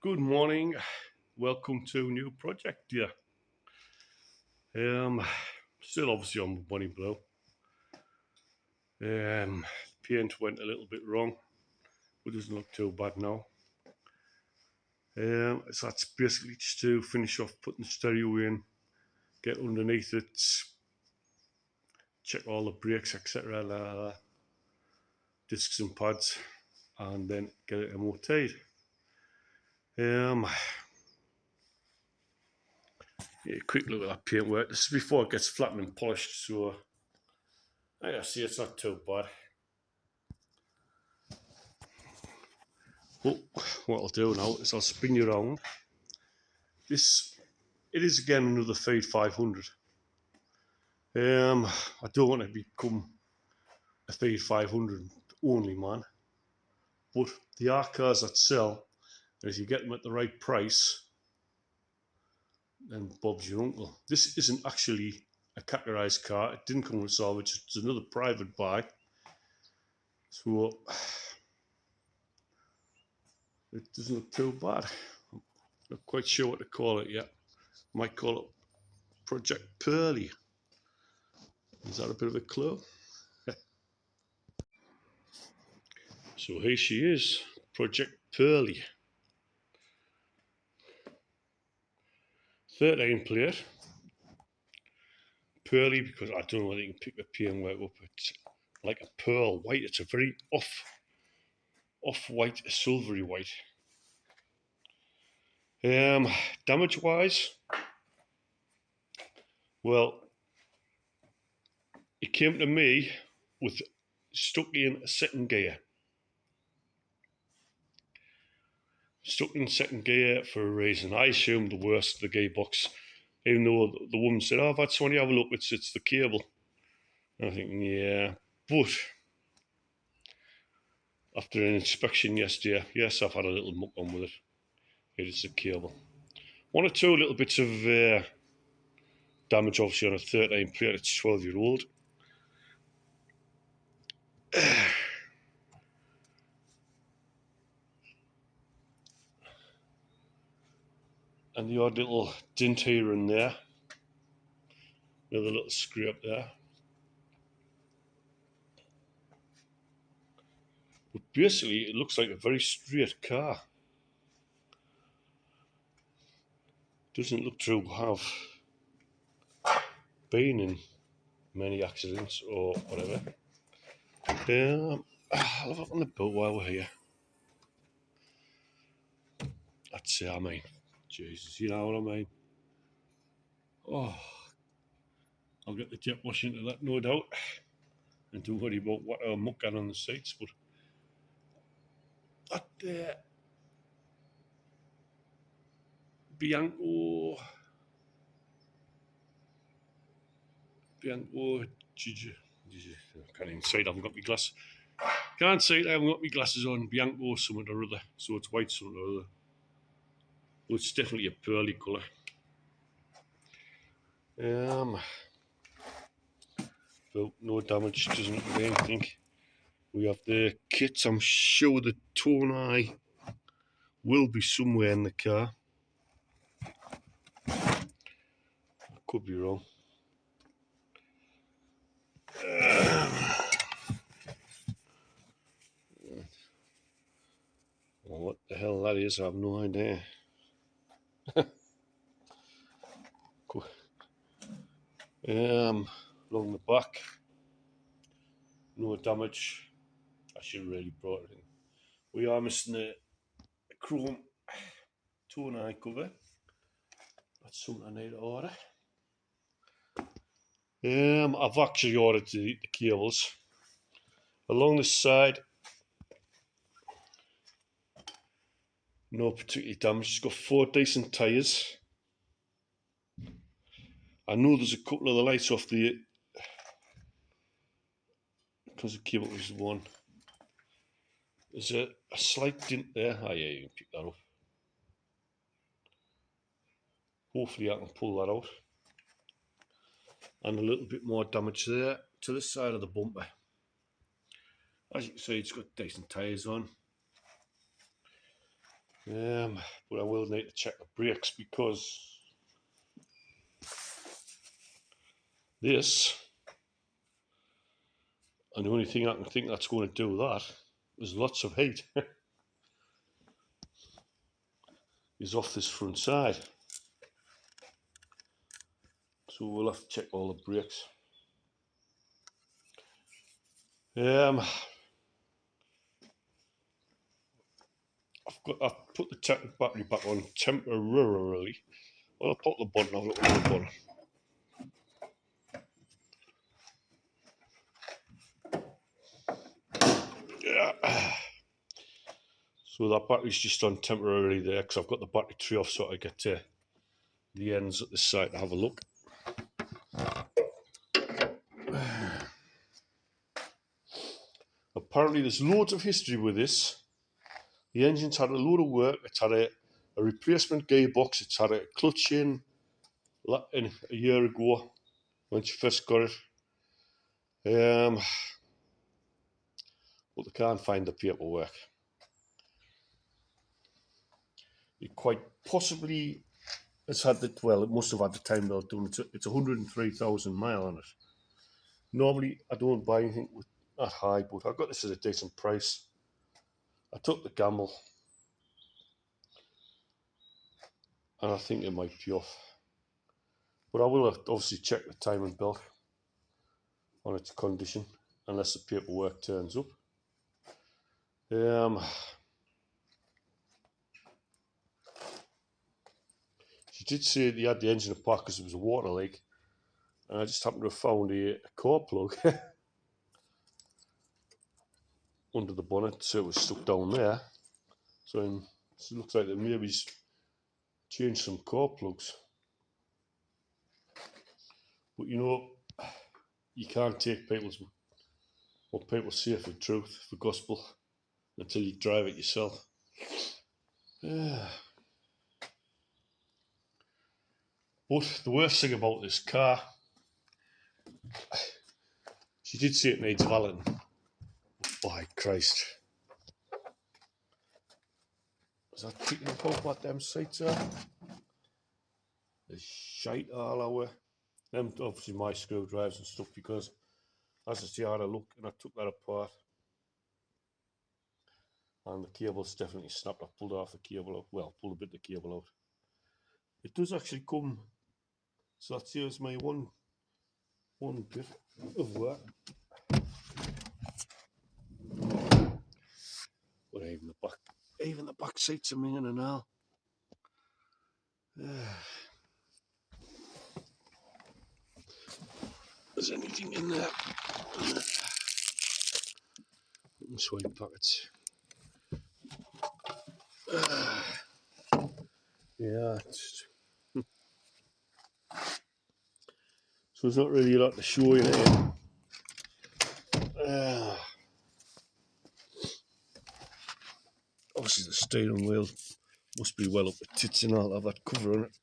Good morning. Welcome to a new project, dear. Um, Still obviously on Bonnie Blue. Paint went a little bit wrong, but it doesn't look too bad now. So that's basically just to finish off putting the stereo in, get underneath it, check all the brakes, etc., discs and pads, and then get it MOT'd. Yeah, quick look at that paint work. This is before it gets flattened and polished, so I see it's not too bad. But what I'll do now is I'll spin you around. It is again another Fade 500. I don't want to become a Fade 500 only man, but the are cars that sell, and if you get them at the right price, then Bob's your uncle. This isn't actually a categorised car. It didn't come with salvage. It's another private buy. So it doesn't look too bad. I'm not quite sure what to call it yet. Might call it Project Pearly. Is that a bit of a clue? So here she is, Project Pearly. 13 plate. Pearly because I don't know whether you can pick the paint work up. It's like a pearl white. It's a very off-white, silvery white. Damage wise, well, it came to me with stuck in a second gear. Stuck in second gear for a reason. I assumed the worst of the gearbox, even though the woman said, "Oh, I've had Sonny have a look, it's the cable." And I'm thinking, yeah, but after an inspection yesterday, yes, I've had a little muck on with it. It is the cable. One or two little bits of damage, obviously, on a 13 plate. It's 12-year-old. And the odd little dint here and there. Another little scrape there. But basically, it looks like a very straight car. Doesn't look to have been in many accidents or whatever. I'll have it on the boat while we're here. That's it, I mean. Jesus, you know what I mean? Oh, I'll get the jet wash into that, no doubt. And don't worry about what our muck got on the seats, but that Bianco, Gigi, I can't even say it, I haven't got my glasses. Can't say it, I haven't got my glasses on. Bianco something or other, so it's white something or other. But it's definitely a pearly colour. So no damage, doesn't look like anything. We have the kits. I'm sure the tonei will be somewhere in the car. I could be wrong. Well, what the hell that is, I have no idea. Along the back, no damage. I should have really brought it in. We are missing a chrome tonei cover. That's something I need to order. I've actually ordered the cables. Along this side, no particular damage. It's got 4 decent tyres. I know there's a couple of the lights off the because the cable was one. There's a slight dint there. Oh yeah, you can pick that up. Hopefully I can pull that out. And a little bit more damage there to the side of the bumper. As you can see, it's got decent tyres on. But I will need to check the brakes because this, and the only thing I can think that's going to do that is lots of heat is off this front side. So we'll have to check all the brakes. I've put the battery back on temporarily. Well, I'll put the button, I'll look at the button. Yeah. So that battery's just on temporarily there because I've got the battery tray off so I get to the ends at the side to have a look. Apparently there's loads of history with this. The engine's had a load of work. It's had a replacement gearbox. It's had a clutch in a year ago when she first got it. But they can't find the paperwork. It quite possibly has had it must have had the time they're doing it. It's 103,000 miles on it. Normally, I don't buy anything with that high, but I got this at a decent price. I took the gamble, and I think it might be off. But I will obviously check the timing belt on its condition, unless the paperwork turns up. She did say they had the engine apart because there was a water leak, and I just happened to have found a core plug under the bonnet, so it was stuck down there. So it looks like they maybe changed some core plugs. But you know, you can't take what people say for truth, for gospel, until you drive it yourself. But the worst thing about this car, she did say it needs valeting. By Christ. Is that picking up what them sights are? There's shite all over. Them obviously my screwdrivers and stuff because as I say I had a look and I took that apart. And the cable's definitely snapped. I pulled off the cable out. Well, pulled a bit of the cable out. It does actually come. So that saves my one bit of work. But even the back seats are minging and all. There's anything in there. Swipe packets. Yeah. So there's not really a lot to show you there. Obviously the steering wheel must be well up the tits and all of that cover on it.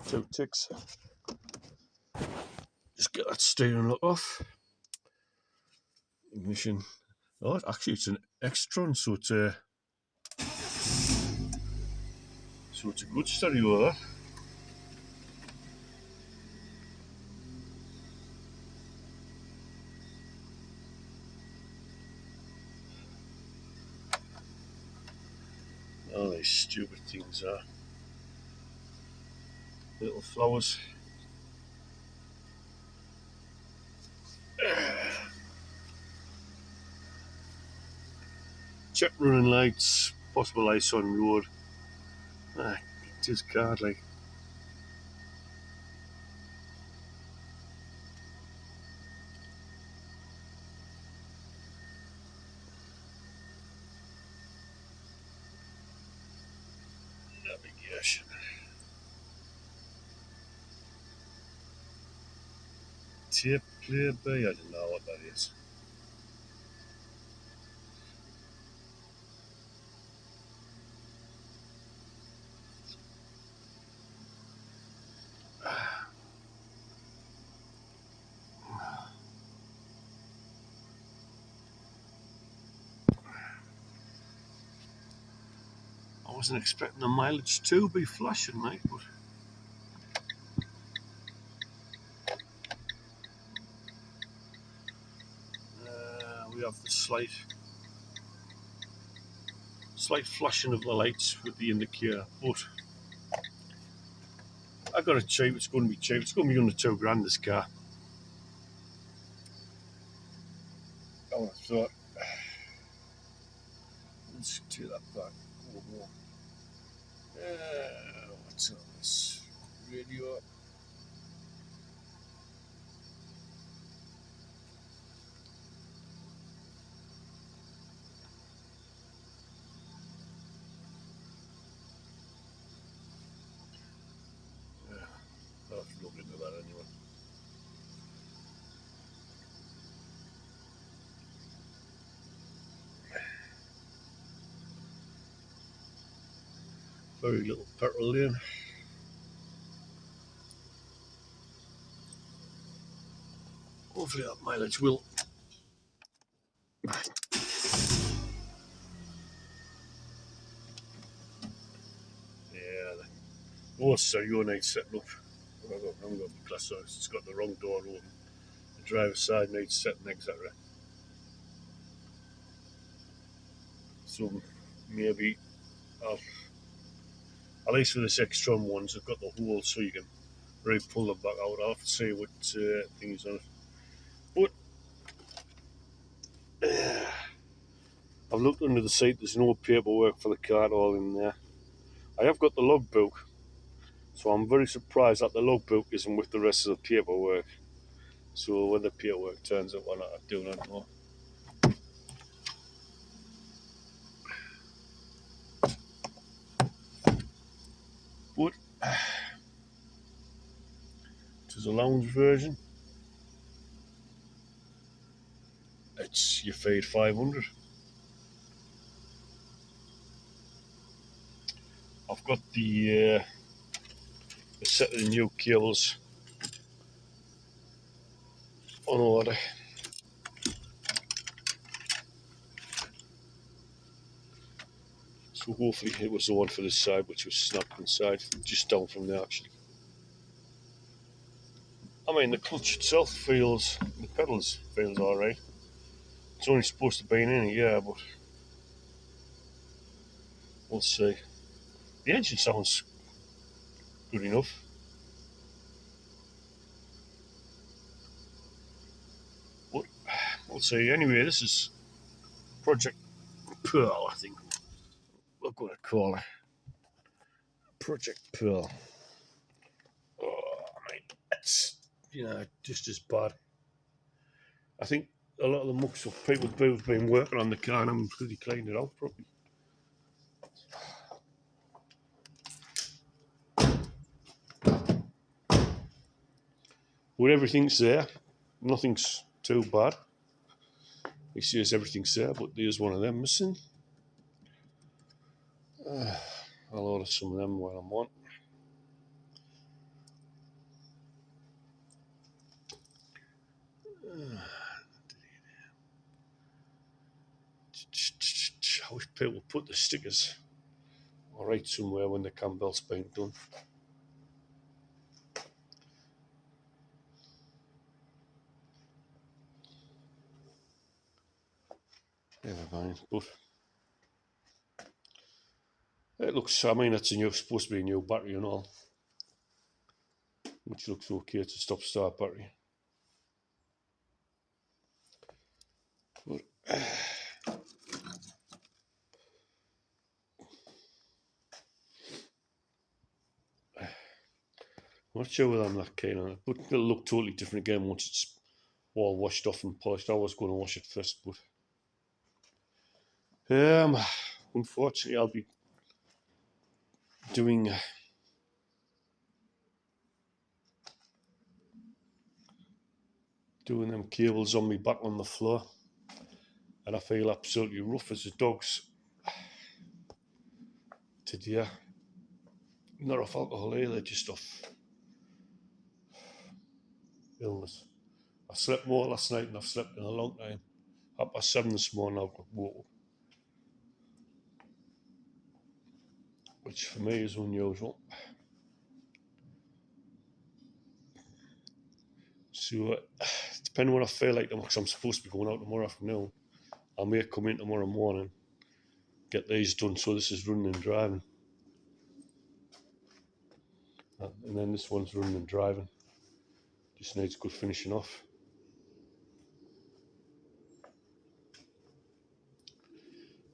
Two ticks. Just get that steering lock off. Ignition. Oh, actually it's an Extron, so it's a good stereo there. Oh, these stupid things are. Little flowers. Check running lights, possible ice on road. It is card like. Navigation. Tape play by, I don't know what that is. wasn't expecting the mileage to be flashing, mate, but we have the slight flashing of the lights with the indicator, but I got it cheap. It's going to be cheap. It's going to be under £2,000 this car. I would have thought. Let's do that back a little more. What's on this radio? I'll have to look into that anyway. Very little petrol in. Hopefully that mileage will. Yeah. Also, your needs setting up. I haven't got the class, so it's got the wrong door open. The driver's side needs setting, etc. So maybe I'll, at least for the Extron ones, I've got the hole so you can really pull them back out. I'll have to see what things on it. But I've looked under the seat. There's no paperwork for the car at all in there. I have got the logbook, so I'm very surprised that the logbook isn't with the rest of the paperwork. So when the paperwork turns up, I'm not doing it more. But it is a lounge version. It's you paid 500. I've got the set of the new cables on order. So hopefully it was the one for this side, which was snapped inside, just down from there actually. I mean, the clutch itself feels, the pedals feels alright. It's only supposed to be in it, yeah, but we'll see. The engine sounds good enough. But we'll see. Anyway, this is Project Pearl, I think we're going to call it. Project Pearl. Oh, I mean, it's, just as bad. I think a lot of the mucks of people who've been working on the car and haven't really cleaned it out properly. But everything's there. Nothing's too bad. He says everything's there, but there's one of them missing. I'll order some of them while I'm on. I wish people would put the stickers right somewhere when the Campbell's been done. Never mind, but it looks, I mean, it's supposed to be a new battery and all, which looks okay. It's a stop-start battery. But I'm not sure whether I'm that keen on it, but it'll look totally different again once it's all washed off and polished. I was going to wash it first, but unfortunately I'll be doing them cables on me back on the floor, and I feel absolutely rough as a dog's today. Not off alcohol either, just off illness. I slept more last night than I've slept in a long time. 7:30 this morning I woke up. which for me is unusual. So, depending on what I feel like, because I'm supposed to be going out tomorrow afternoon, I may come in tomorrow morning, get these done. So this is running and driving, and then this one's running and driving. Just needs good finishing off.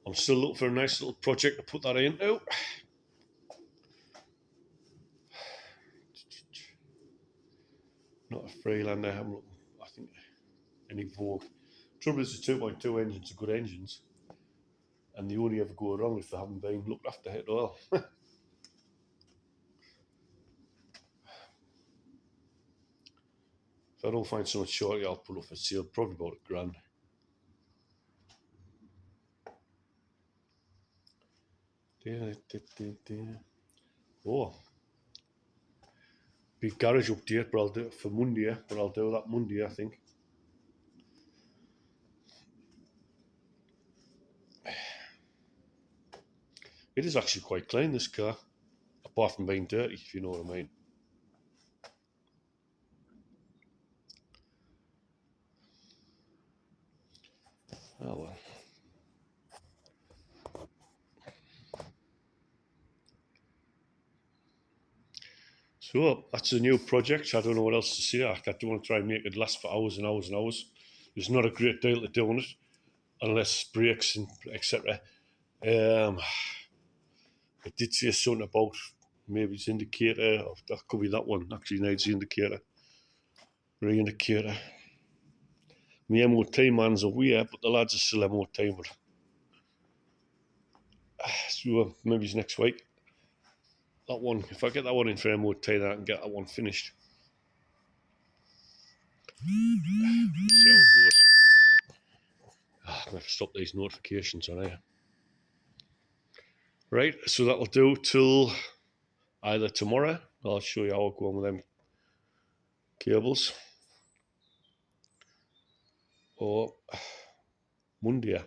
I'm still looking for a nice little project to put that into. Not a Freelander. I'm looking, I think, any Vogue. Trouble is, the 2.2 engines are good engines, and they only ever go wrong if they haven't been looked after at all. If I don't find so much shortly, I'll put up for sale, probably about £1,000. Oh, big garage update, but I'll do it for Monday. But I'll do that Monday, I think. It is actually quite clean, this car, apart from being dirty, if you know what I mean. Oh well. So that's a new project. I don't know what else to say. I don't want to try and make it last for hours and hours and hours. There's not a great deal to do on it, unless brakes and etc. It did say something about maybe it's indicator, or that could be that one. Actually needs the indicator, re-indicator. My MOT man's away, but the lads are still MOT. But so maybe it's next week. That one, if I get that one in for MOT, then I can get that one finished. See how it goes. I have to stop these notifications on here. Right, so that'll do till either tomorrow. I'll show you how I go on with them cables, or Monday.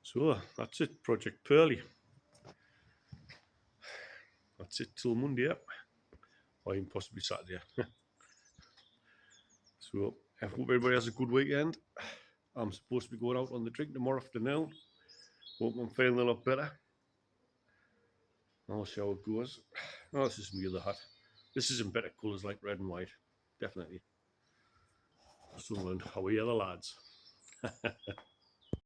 So that's it, Project Pearly. That's it till Monday, or even possibly Saturday. So I hope everybody has a good weekend. I'm supposed to be going out on the drink tomorrow afternoon. Hope I'm feeling a lot better. I'll see how it goes. Oh, this is my other hat. This is in better colours like red and white. Definitely. Sunderland, how are you, the lads?